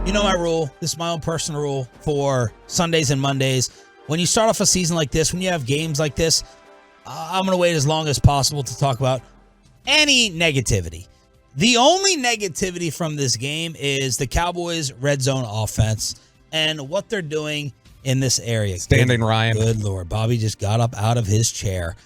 You know my rule. This is my own personal rule for Sundays and Mondays. When you start off a season like this, when you have games like this, I'm going to wait as long as possible to talk about any negativity. The only negativity from this game is the Cowboys' red zone offense and what they're doing in this area. Standing Ryan. Good Lord. Bobby just got up out of his chair.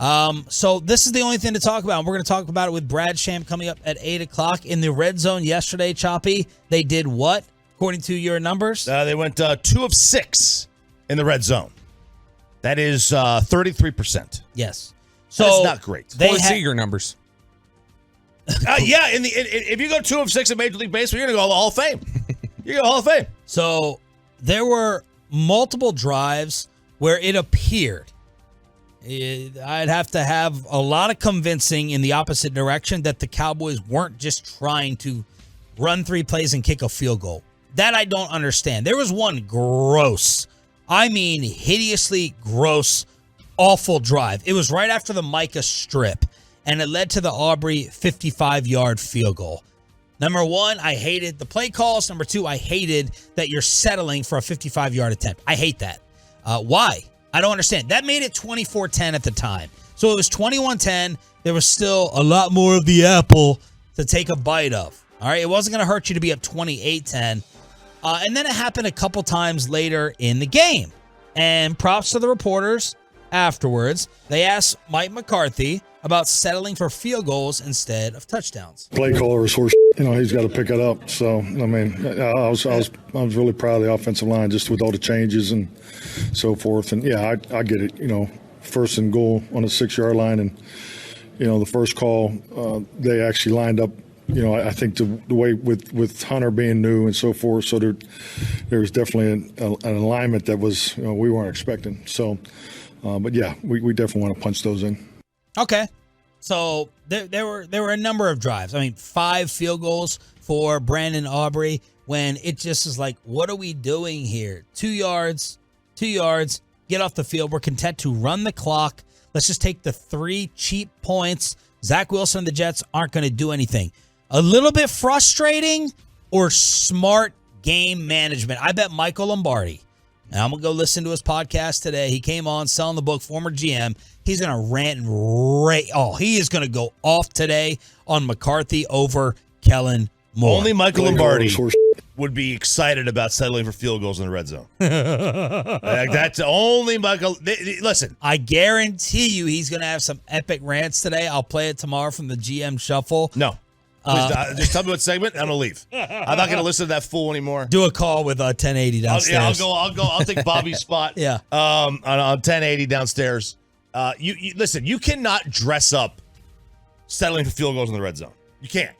So this is the only thing to talk about. We're going to talk about it with Brad Sham coming up at 8 o'clock. In the red zone yesterday, Choppy, they did what, according to your numbers? They went 2 of 6 in the red zone. That is 33%. Yes. So that's not great. They see your numbers. Yeah, if you go 2 of 6 in Major League Baseball, you're going to go to the Hall of Fame. You go Hall of Fame. So there were multiple drives where it appeared I'd have to have a lot of convincing in the opposite direction that the Cowboys weren't just trying to run 3 plays and kick a field goal. That I don't understand. There was one gross, I mean hideously gross, awful drive. It was right after the Micah strip, and it led to the Aubrey 55-yard field goal. Number one, I hated the play calls. Number two, I hated that you're settling for a 55-yard attempt. I hate that. Why? I don't understand. That made it 24-10 at the time. So it was 21-10. There was still a lot more of the apple to take a bite of. All right, it wasn't going to hurt you to be up 28-10. And then it happened a couple times later in the game. And props to the reporters afterwards. They asked Mike McCarthy about settling for field goals instead of touchdowns. Play caller is horse. He's got to pick it up. So, I mean, I was really proud of the offensive line just with all the changes and so forth. And, yeah, I get it. First and goal on the 6-yard line. And, the first call, they actually lined up, I think the way with Hunter being new and so forth. So there was definitely an alignment that was, we weren't expecting. So, but, yeah, we definitely want to punch those in. Okay. So there were a number of drives. I mean, 5 field goals for Brandon Aubrey when it just is like, what are we doing here? 2 yards, get off the field. We're content to run the clock. Let's just take the 3 cheap points. Zach Wilson and the Jets aren't going to do anything. A little bit frustrating or smart game management. I bet Michael Lombardi, and I'm going to go listen to his podcast today. He came on selling the book, former GM. He's going to rant and rave. Oh, he is going to go off today on McCarthy over Kellen Moore. Only Michael Lombardi would be excited about settling for field goals in the red zone. That's only Michael. Listen. I guarantee you he's going to have some epic rants today. I'll play it tomorrow from the GM Shuffle. No. Just tell me what segment, and I'll leave. I'm not going to listen to that fool anymore. Do a call with 1080 downstairs. I'll go. I'll take Bobby's spot. Yeah. On 1080 downstairs. You listen. You cannot dress up settling for field goals in the red zone. You can't.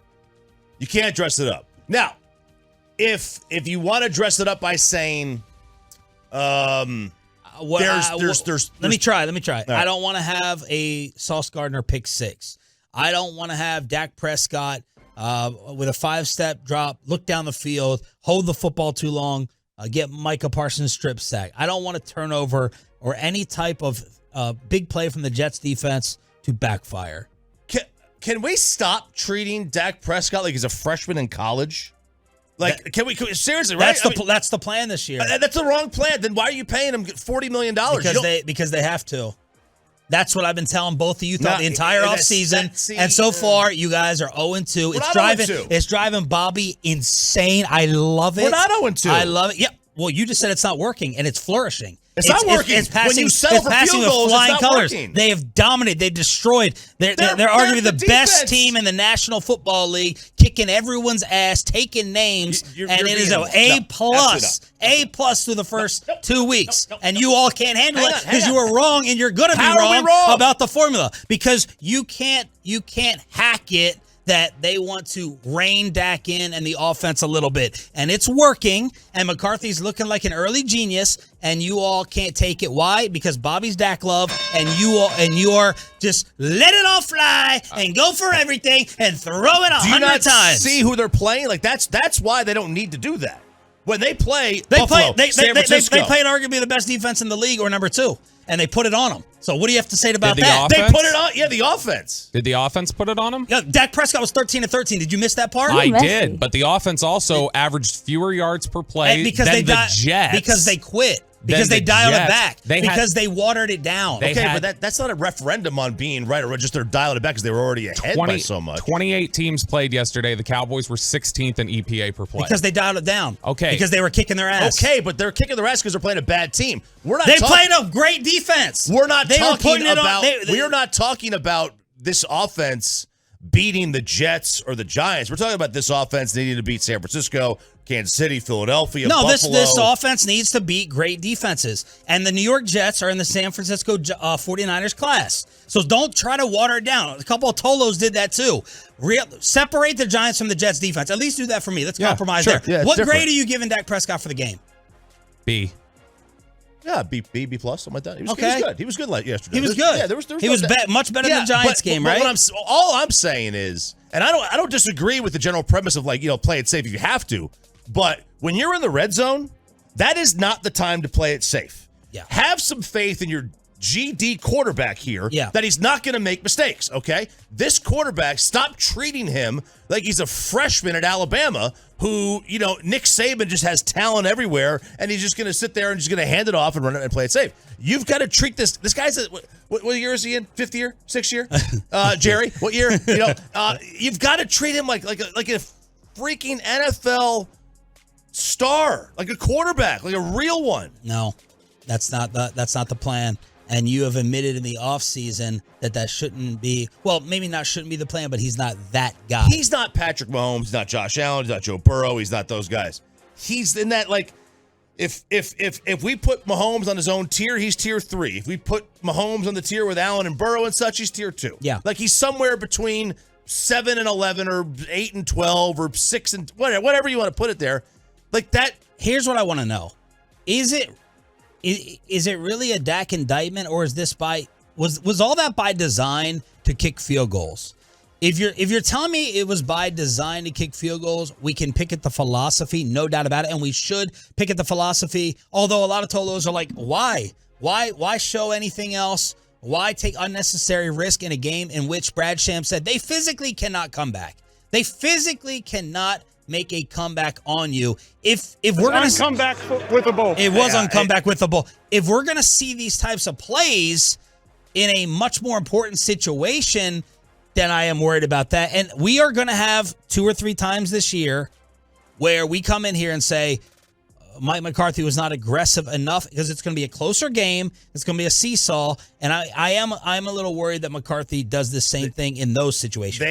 You can't dress it up. Now, if you want to dress it up by saying, let me try. Right. I don't want to have a Sauce Gardner pick 6. I don't want to have Dak Prescott with a 5-step drop, look down the field, hold the football too long, get Micah Parsons strip sack. I don't want a turnover or any type of big play from the Jets defense to backfire. Can we stop treating Dak Prescott like he's a freshman in college? Like, can we seriously? Right? That's the plan this year. That's the wrong plan. Then why are you paying him $40 million? Because they have to. That's what I've been telling both of you throughout the entire offseason. And so far, you guys are 0-2. It's driving Bobby insane. I love it. We're not 0-2. I love it. Yep. Well, you just said it's not working, and it's flourishing. It's not working. It's passing, when you settle for field goals, with flying it's not colors. working. They have dominated. They've destroyed. They're arguably the best team in the National Football League, kicking everyone's ass, taking names, and it is an A+ through the first 2 weeks. And you all can't handle it because you were wrong, and you're going to be wrong about the formula because you can't hack it. That they want to rein Dak in and the offense a little bit. And it's working, and McCarthy's looking like an early genius, and you all can't take it. Why? Because Bobby's Dak love, and you are just let it all fly and go for everything and throw it 100 times. See who they're playing? Like that's why they don't need to do that. when they play They Buffalo, played San Francisco. they played arguably the best defense in the league or number 2, and they put it on them. So what do you have to say about Did the that? offense- They put it on. Yeah, the offense. Did the offense put it on him? Yeah, Dak Prescott was 13 of 13. Did you miss that part? I messy. did, but the offense also averaged fewer yards per play because than they the Jets. because they quit. Because Then they the dialed it Jets, back. they Because had- they watered it down. They Okay, had- but that's not a referendum on being right or just they're dialing it back because they were already ahead by so much. 28 teams played yesterday. The Cowboys were 16th in EPA per play. Because they dialed it down. Okay. Because they were kicking their ass. Okay, but they're kicking their ass because they're playing a bad team. We're not. They talking- played a great defense. We're not They were talking putting it on- about. they- We're not talking about this offense beating the Jets or the Giants. We're talking about this offense needing to beat San Francisco, Kansas City, Philadelphia, No, Buffalo. this offense needs to beat great defenses. And the New York Jets are in the San Francisco 49ers class. So don't try to water it down. A couple of Tolos did that too. Separate the Giants from the Jets defense. At least do that for me. Let's compromise sure. there. Yeah, it's what different. grade are you giving Dak Prescott for the game? B. Yeah, B plus, something like that. He was Okay. good. He was good yesterday. He was There good. Yeah, there was he was much better than the Giants game, right? All I'm saying is, and I don't disagree with the general premise of play it safe if you have to, but when you're in the red zone, that is not the time to play it safe. Yeah. Have some faith in your GD quarterback here that he's not going to make mistakes, okay? This quarterback, stop treating him like he's a freshman at Alabama who, Nick Saban just has talent everywhere and he's just going to sit there and just going to hand it off and run it and play it safe. You've got to treat this guy's what year is he in? 5th year? 6th year? Jerry, what year? You've got to treat him like a freaking NFL star, like a quarterback, like a real one. No, that's not the plan. And you have admitted in the offseason that shouldn't be, well, maybe not shouldn't be the plan, but he's not that guy. He's not Patrick Mahomes. He's not Josh Allen. He's not Joe Burrow. He's not those guys. He's in that, if we put Mahomes on his own tier, he's tier 3. If we put Mahomes on the tier with Allen and Burrow and such, he's tier 2. Yeah. Like he's somewhere between 7 and 11 or 8 and 12 or 6 and whatever you want to put it there. Like that. Here's what I want to know. Is it really a Dak indictment, or is this was all that by design to kick field goals? If you're telling me it was by design to kick field goals, we can pick at the philosophy, no doubt about it, and we should pick at the philosophy. Although a lot of Tolos are like, why show anything else? Why take unnecessary risk in a game in which Brad Sham said they physically cannot come back? They physically cannot make a comeback on you. If we're going to come back with a ball. It was on comeback with the ball. If we're going to see these types of plays in a much more important situation, then I am worried about that. And we are going to have 2 or 3 times this year where we come in here and say Mike McCarthy was not aggressive enough, because it's going to be a closer game. It's going to be a seesaw. And I'm a little worried that McCarthy does the same thing in those situations.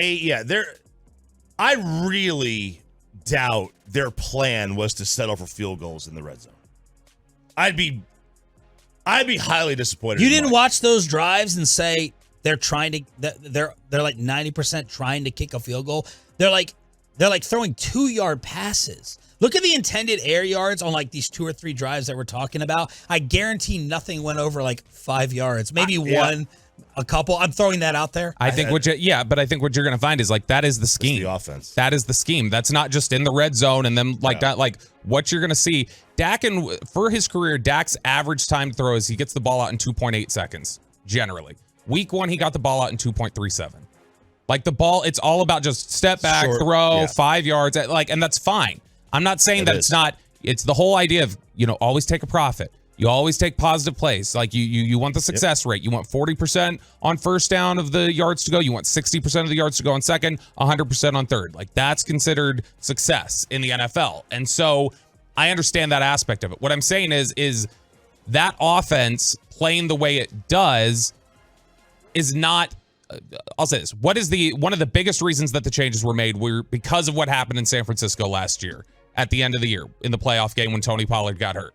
I really doubt their plan was to settle for field goals in the red zone. I'd be highly disappointed. You didn't watch those drives and say they're like 90% trying to kick a field goal. They're like throwing 2-yard passes. Look at the intended air yards on like these 2 or 3 drives that we're talking about. I guarantee nothing went over like 5 yards, maybe one. A couple. I'm throwing that out there. I think what you're going to find is that is the scheme. The offense. That is the scheme. That's not just in the red zone and then that. Like what you're going to see. Dak, for his career, Dak's average time to throw is he gets the ball out in 2.8 seconds generally. Week 1, he got the ball out in 2.37. Like the ball, it's all about just step back, throw 5 yards, and that's fine. I'm not saying that it's not. It's the whole idea of always take a profit. You always take positive plays. Like you want the success rate. You want 40% on first down of the yards to go. You want 60% of the yards to go on second, 100% on third. Like that's considered success in the NFL. And so I understand that aspect of it. What I'm saying is that offense playing the way it does is not. I'll say this. What is one of the biggest reasons that the changes were made were because of what happened in San Francisco last year at the end of the year in the playoff game when Tony Pollard got hurt.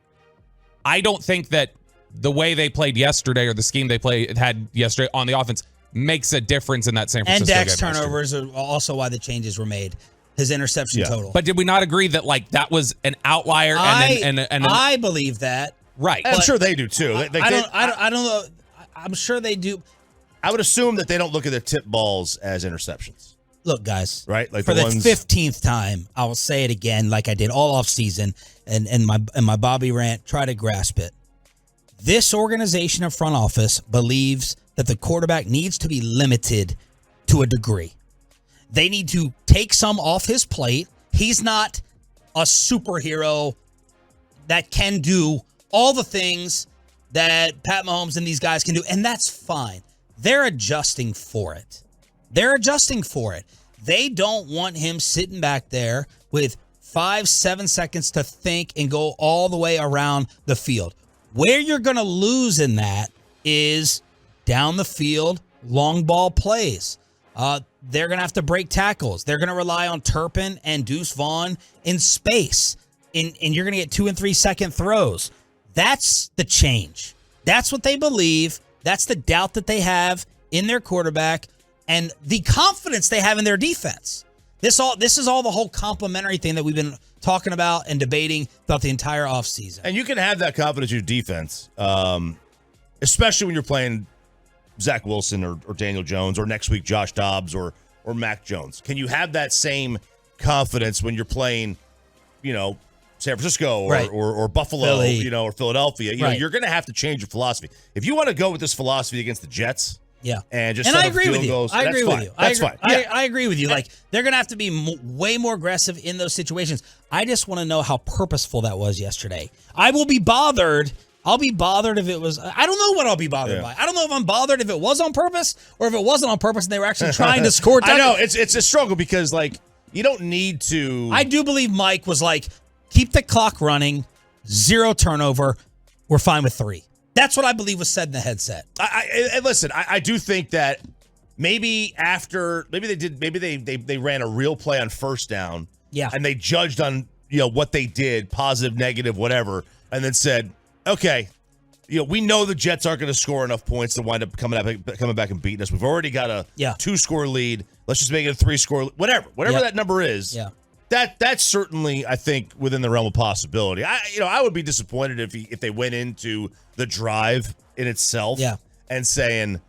I don't think that the way they played yesterday or the scheme they had yesterday on the offense makes a difference in that San Francisco game. And Dak's turnovers are also why the changes were made. His interception total. But did we not agree that that was an outlier? I believe that. Right. I'm sure they do too. I don't know. I'm sure they do. I would assume that they don't look at their tip balls as interceptions. Look, guys. Right? Like for the ones... 15th time, I will say it again, like I did all off season, and my Bobby rant. Try to grasp it. This organization and front office believes that the quarterback needs to be limited to a degree. They need to take some off his plate. He's not a superhero that can do all the things that Pat Mahomes and these guys can do, and that's fine. They're adjusting for it. They don't want him sitting back there with 5-7 seconds to think and go all the way around the field. Where you're going to lose in that is down the field, long ball plays. They're going to have to break tackles. They're going to rely on Turpin and Deuce Vaughn in space. And you're going to get 2 and 3 second throws. That's the change. That's what they believe. That's the doubt that they have in their quarterback and the confidence they have in their defense. This is all the whole complimentary thing that we've been talking about and debating throughout the entire offseason. And you can have that confidence in your defense, especially when you're playing Zach Wilson or Daniel Jones or next week Josh Dobbs or Mac Jones. Can you have that same confidence when you're playing, San Francisco or Buffalo, Philly. Or Philadelphia? You're going to have to change your philosophy. If you want to go with this philosophy against the Jets, and just I agree with you. Goals, I agree with you. That's fine. I agree with you. Like they're going to have to be way more aggressive in those situations. I just want to know how purposeful that was yesterday. I will be bothered. I'll be bothered if it was. I don't know what I'll be bothered by. I don't know if I'm bothered if it was on purpose or if it wasn't on purpose and they were actually trying to score. I know it's a struggle because you don't need to. I do believe Mike was like, keep the clock running, 0 turnover. We're fine with 3. That's what I believe was said in the headset. Listen, I do think that maybe they ran a real play on first down. Yeah. And they judged on what they did, positive, negative, whatever, and then said, okay, we know the Jets aren't going to score enough points to wind up coming back and beating us. We've already got a 2-score lead. Let's just make it a 3-score, whatever that number is. Yeah. That's certainly, I think, within the realm of possibility. I would be disappointed if they went into the drive in itself and saying,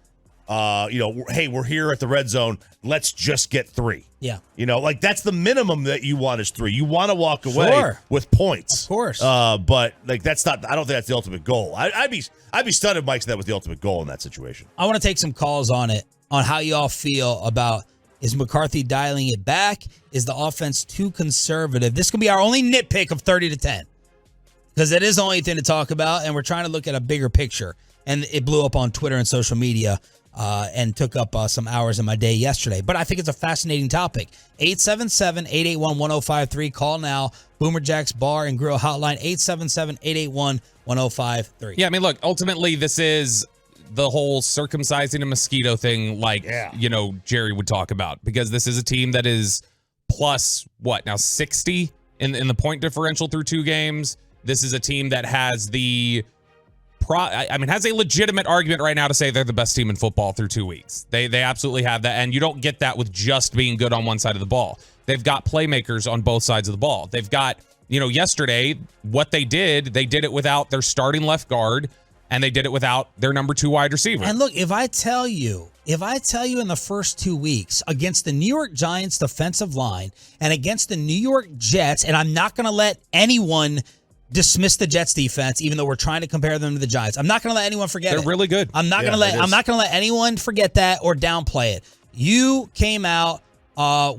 hey, we're here at the red zone. Let's just get 3. Yeah. That's the minimum that you want is 3. You want to walk away with points. Of course. But that's not, I don't think that's the ultimate goal. I'd be stunned if Mike said that was the ultimate goal in that situation. I want to take some calls on it, on how you all feel about, is McCarthy dialing it back? Is the offense too conservative? This could be our only nitpick of 30-10 because it is the only thing to talk about, and we're trying to look at a bigger picture. And it blew up on Twitter and social media and took up some hours of my day yesterday. But I think it's a fascinating topic. 877-881-1053. Call now. Boomer Jack's Bar and Grill Hotline, 877-881-1053. Yeah, I mean, look, ultimately this is the whole circumcising a mosquito thing, Jerry would talk about, because this is a team that is plus 60 in the point differential through 2 games. This is a team that has has a legitimate argument right now to say they're the best team in football through 2 weeks. They absolutely have that, and you don't get that with just being good on one side of the ball. They've got playmakers on both sides of the ball. They've got, yesterday, what they did it without their starting left guard, and they did it without their number 2 wide receiver. And look, if I tell you in the first 2 weeks against the New York Giants defensive line and against the New York Jets, and I'm not going to let anyone dismiss the Jets defense, even though we're trying to compare them to the Giants. I'm not going to let anyone forget They're really good. I'm not going to let anyone forget that or downplay it. You came out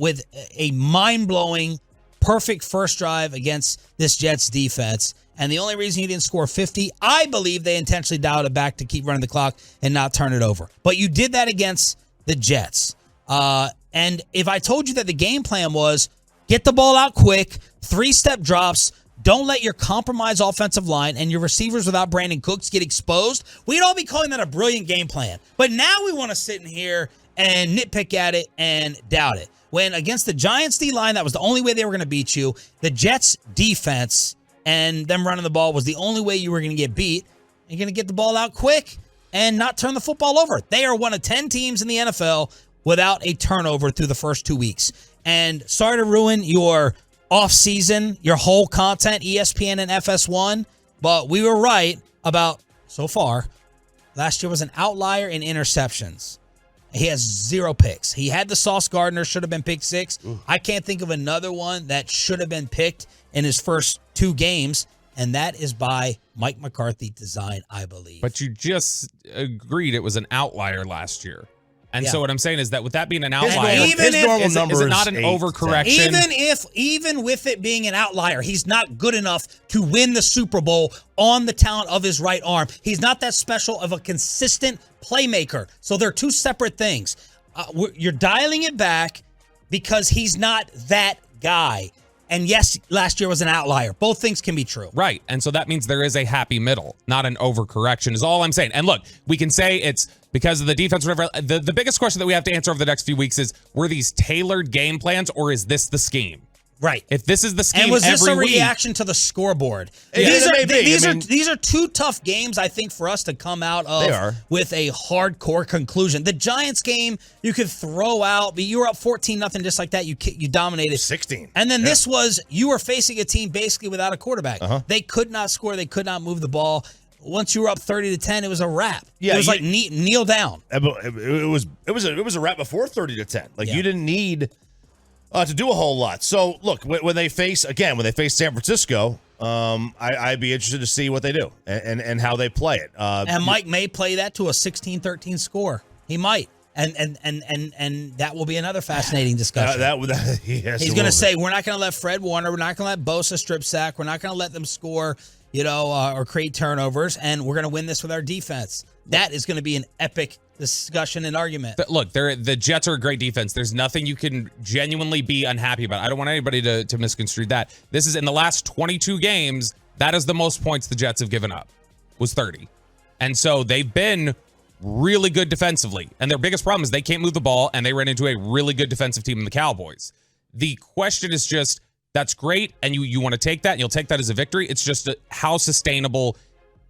with a mind-blowing, perfect first drive against this Jets defense. And the only reason you didn't score 50, I believe they intentionally dialed it back to keep running the clock and not turn it over. But you did that against the Jets. And if I told you that the game plan was get the ball out quick, 3-step drops, don't let your compromised offensive line and your receivers without Brandon Cooks get exposed, we'd all be calling that a brilliant game plan. But now we want to sit in here and nitpick at it and doubt it. When against the Giants D-line, that was the only way they were going to beat you. The Jets defense and them running the ball was the only way you were going to get beat. You're going to get the ball out quick and not turn the football over. They are one of 10 teams in the NFL without a turnover through the first 2 weeks. And sorry to ruin your off-season, your whole content, ESPN and FS1, but we were right about, so far, last year was an outlier in interceptions. He has 0 picks. He had the Sauce Gardner, should have been picked 6. I can't think of another one that should have been picked in his first 2 games, and that is by Mike McCarthy design, I believe. But you just agreed it was an outlier last year. And Yeah. so what I'm saying is that with that being an outlier, His normal number is it not an 8, overcorrection? Even with it being an outlier, he's not good enough to win the Super Bowl on the talent of his right arm. He's not that special of a consistent playmaker. So they're 2 separate things. You're dialing it back because he's not that guy. And yes, last year was an outlier. Both things can be true. Right. And so that means there is a happy middle, not an overcorrection is all I'm saying. And look, we can say it's because of the defense, whatever. The biggest question that we have to answer over the next few weeks is, were these tailored game plans or is this the scheme? Right. If this is the scheme, and was this a every week, reaction to the scoreboard? Yeah, These are 2 tough games, I think, for us to come out of with a hardcore conclusion. The Giants game, you could throw out, but you were up 14-0 just like that. You dominated 16. And then this was, you were facing a team basically without a quarterback. They could not score. They could not move the ball. Once you were up 30-10, it was a wrap. Yeah, it was like kneel down. It was a wrap before 30-10. Like you didn't need to do a whole lot. So look, when they face San Francisco, I'd be interested to see what they do and how they play it. And Mike may play that to a 16-13 score. He might. And that will be another fascinating discussion. He's going to say, we're not going to let Fred Warner, we're not going to let Bosa strip sack, we're not going to let them score, or create turnovers, and we're going to win this with our defense. That is going to be an epic discussion and argument. But look, the Jets are a great defense. There's nothing you can genuinely be unhappy about. I don't want anybody to misconstrue that. This is in the last 22 games, that is the most points the Jets have given up, was 30. And so they've been really good defensively. And their biggest problem is they can't move the ball, and they ran into a really good defensive team in the Cowboys. The question is just, that's great, and you want to take that, and you'll take that as a victory. It's just how sustainable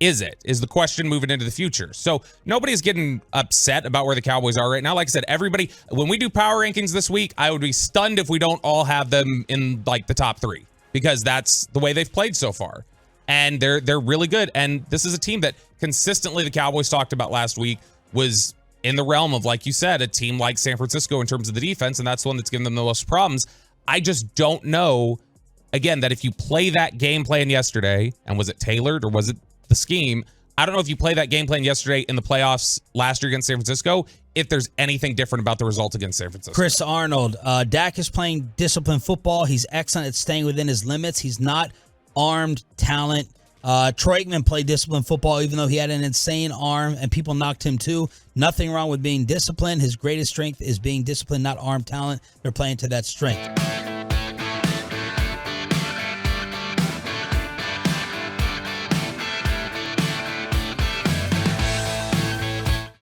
is the question moving into the future. So nobody's getting upset about where the Cowboys are right now. Like I said, everybody, when we do power rankings this week, I would be stunned if we don't all have them in like the top 3, because that's the way they've played so far. And they're really good. And this is a team that consistently the Cowboys talked about last week was in the realm of, like you said, a team like San Francisco in terms of the defense, and that's the one that's given them the most problems. I just don't know, again, that if you play that game plan yesterday, and was it tailored or was it the scheme? I don't know if you play that game plan yesterday in the playoffs last year against San Francisco, if there's anything different about the result against San Francisco. Chris Arnold, Dak is playing disciplined football. He's excellent at staying within his limits. He's not armed talent. Troy Aikman played disciplined football even though he had an insane arm and people knocked him too. Nothing wrong with being disciplined. His greatest strength is being disciplined, not armed talent. They're playing to that strength.